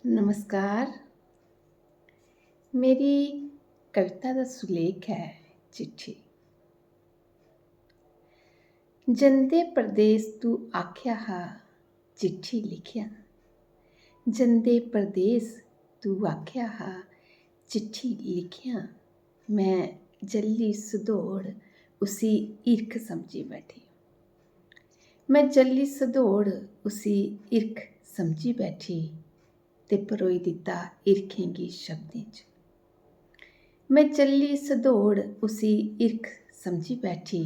नमस्कार। मेरी कविता का सुलेख है चिट्ठी। जंदे परदेस तू आख्या हा चिट्ठी लिखिया। जंदे परदेस तू आख्या हा चिट्ठी लिखिया। मैं जल्ली सदोड़ उसी ईर्ख समझी बैठी। मैं जल्ली सदोड़ उसी ईर्ख समझी बैठी ते परोई दिता ईर्खेंगी शब्दें च। मैं चली सदोड़ उसी ईर्ख समझी बैठी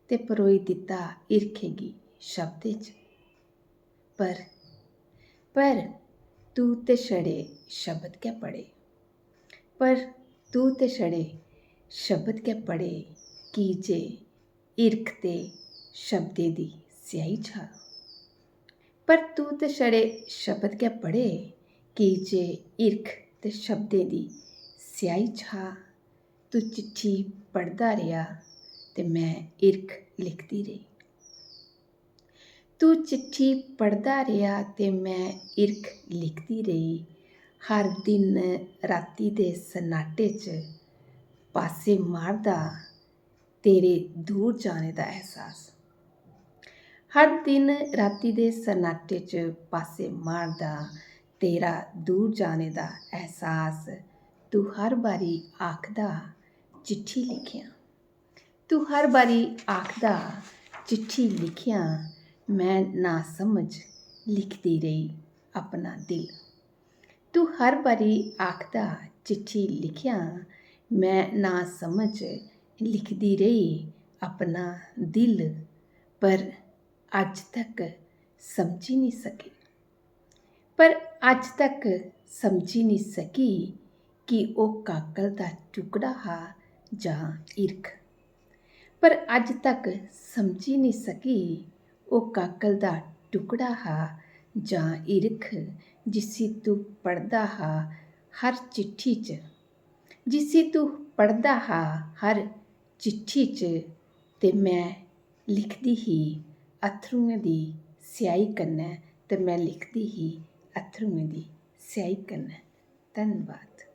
ते परोई दिता ईर्खेंगी शब्दें च। पर तू ते छड़े शब्द कै पढ़े। पर तू ते छड़े शब्द कै पढ़े की जे ईर्ख ते शब्दें दी स्याही छा। पर तू ते छड़े शब्द कै पढ़े की जे ईर्ख ते शब्दें दी स्याही छा। तू चिट्ठी पढ़दा रहा ते मैं ईर्ख लिखदी रही। तू चिट्ठी पढ़दा रहा ते मैं ईर्ख लिखदी रही। हर दिन राती दे सन्नाटे च पासे मारदा तेरे दूर जाने दा एहसास। हर दिन राती दे सन्नाटे च पासे मारदा तेरा दूर जाने दा एहसास। तू हर बारी आखदा चिट्ठी लिखिया। तू हर बारी आखदा चिट्ठी लिखिया। मैं ना समझ लिखदी रही अपना दिल। तू हर बारी आखदा चिट्ठी लिखिया। मैं ना समझ लिखदी रही अपना दिल। पर अज तक समझी नहीं सकी। पर अज तक समझी नहीं सकी कि वह काकल दा टुकड़ा हा जां ईर्ख। पर अज तक समझी नहीं सकी वह काकल दा टुकड़ा हा जां ईर्ख। जिसी तू पढ़दा हा हर चिट्ठी च। जिसी तू पढ़दा हा हर चिट्ठी च ते मैं लिखदी ही अथरुएं दी स्याही कन्नै। ते मैं लिखदी ही अथरुएं दी स्याही कन्नै। धन्नवाद।